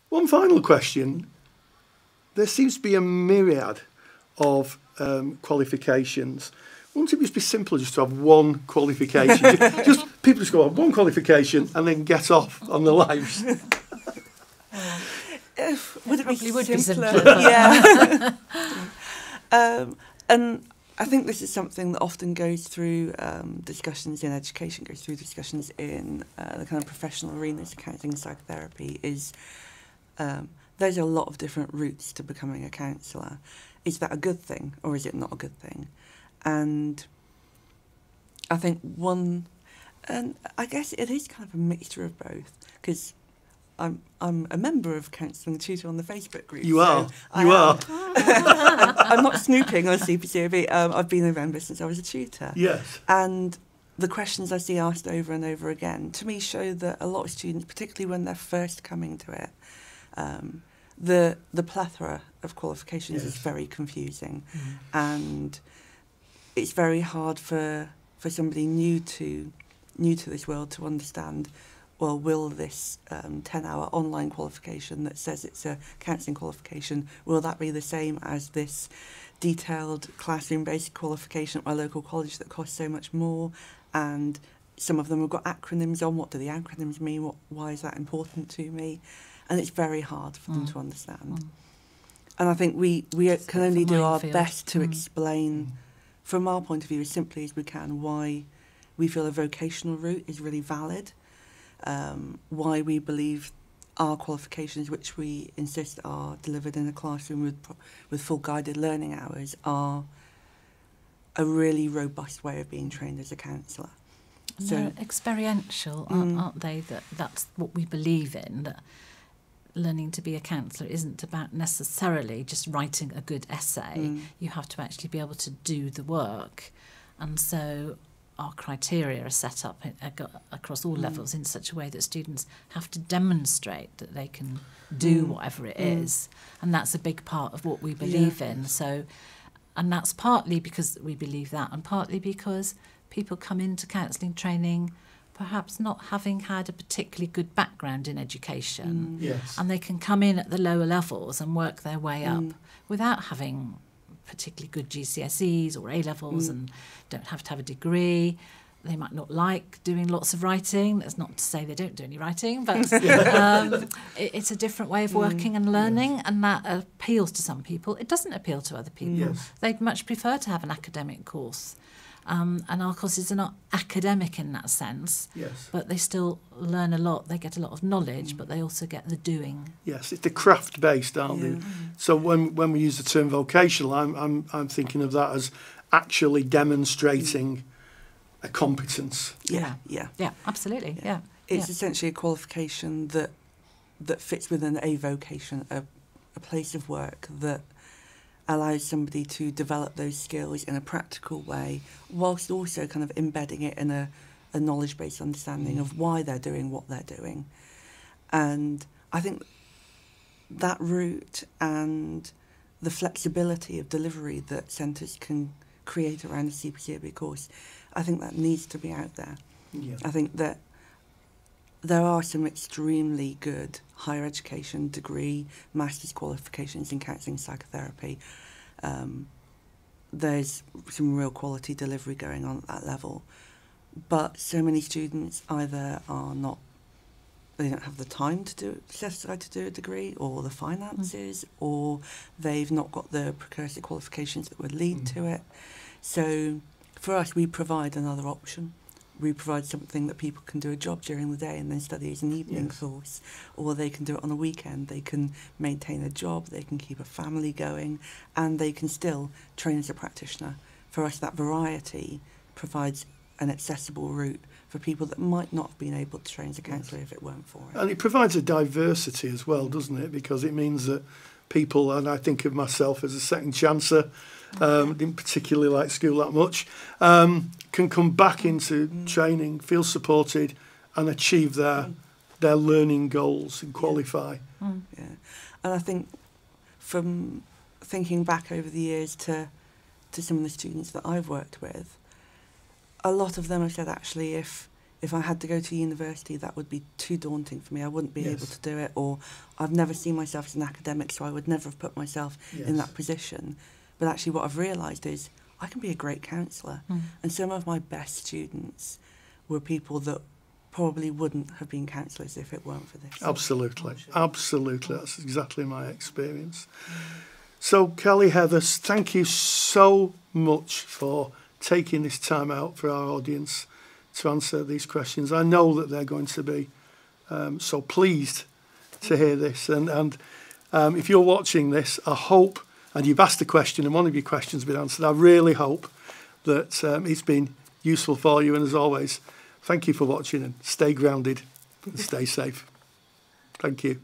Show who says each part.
Speaker 1: One final question. There seems to be a myriad of qualifications. Wouldn't it just be simpler just to have one qualification? just people just go on one qualification and then get off on their lives.
Speaker 2: Would it be
Speaker 3: probably would be
Speaker 2: simpler?
Speaker 3: simpler.
Speaker 2: Yeah. And I think this is something that often goes through discussions in education, goes through discussions in the kind of professional arenas, counselling and psychotherapy, is there's a lot of different routes to becoming a counsellor. Is that a good thing or is it not a good thing? And I think and I guess it is kind of a mixture of both, because I'm a member of Counselling Tutor on the Facebook group.
Speaker 1: You are. You are.
Speaker 2: I'm not snooping on CPCAB. I've been a member since I was a tutor.
Speaker 1: Yes.
Speaker 2: And the questions I see asked over and over again, to me, show that a lot of students, particularly when they're first coming to it, the plethora of qualifications is very confusing, and it's very hard for somebody new to this world to understand. Well, will this 10-hour online qualification that says it's a counselling qualification, will that be the same as this detailed classroom-based qualification at my local college that costs so much more? And some of them have got acronyms on. What do the acronyms mean? Why is that important to me? And it's very hard for them to understand. And I think we can only do our best to explain, from our point of view, as simply as we can, why we feel a vocational route is really valid. Why we believe our qualifications, which we insist are delivered in a classroom with full guided learning hours, are a really robust way of being trained as a counsellor.
Speaker 3: So they're experiential, aren't they? That's what we believe in, that learning to be a counsellor isn't about necessarily just writing a good essay. You have to actually be able to do the work. And so our criteria are set up across all levels in such a way that students have to demonstrate that they can do whatever it is. And that's a big part of what we believe in. So, and that's partly because we believe that, and partly because people come into counselling training perhaps not having had a particularly good background in education.
Speaker 1: Yes.
Speaker 3: And they can come in at the lower levels and work their way up without having particularly good GCSEs or A-levels and don't have to have a degree. They might not like doing lots of writing. That's not to say they don't do any writing, but it's a different way of working and learning, and that appeals to some people. It doesn't appeal to other people.
Speaker 1: Yes.
Speaker 3: They'd much prefer to have an academic course. And our courses are not academic in that sense, but they still learn a lot. They get a lot of knowledge, but they also get the doing.
Speaker 1: Yes, it's the craft-based, aren't they? So when we use the term vocational, I'm thinking of that as actually demonstrating a competence.
Speaker 2: Yeah,
Speaker 3: absolutely. Yeah,
Speaker 2: it's essentially a qualification that fits within a vocation, a place of work that allows somebody to develop those skills in a practical way, whilst also kind of embedding it in a knowledge-based understanding of why they're doing what they're doing. And I think that route and the flexibility of delivery that centres can create around a CPCAB course, I think that needs to be out there.
Speaker 1: Yeah.
Speaker 2: I think that there are some extremely good higher education degree, master's qualifications in counselling psychotherapy. There's some real quality delivery going on at that level. But so many students either they don't have the time to set aside to do a degree, or the finances, or they've not got the precursor qualifications that would lead to it. So for us, we provide another option. We provide something that people can do a job during the day and then study as an evening course, or they can do it on a weekend. They can maintain a job, they can keep a family going, and they can still train as a practitioner. For us, that variety provides an accessible route for people that might not have been able to train as a counsellor if it weren't for it.
Speaker 1: And it provides a diversity as well, doesn't it? Because it means that people, and I think of myself as a second chancer, didn't particularly like school that much, can come back into training, feel supported, and achieve their learning goals and qualify.
Speaker 2: Yeah, and I think from thinking back over the years to some of the students that I've worked with, a lot of them have said, actually, if if I had to go to university, that would be too daunting for me. I wouldn't be
Speaker 1: Yes.
Speaker 2: able to do it, or I've never seen myself as an academic, so I would never have put myself in that position. But actually what I've realised is I can be a great counsellor. And some of my best students were people that probably wouldn't have been counsellors if it weren't for this.
Speaker 1: Absolutely. Absolutely. That's exactly my experience. So, Kelly, Heathers, thank you so much for taking this time out for our audience to answer these questions. I know that they're going to be so pleased to hear this. And if you're watching this, I hope, and you've asked a question and one of your questions has been answered, I really hope that it's been useful for you. And as always, thank you for watching, and stay grounded and stay safe. Thank you.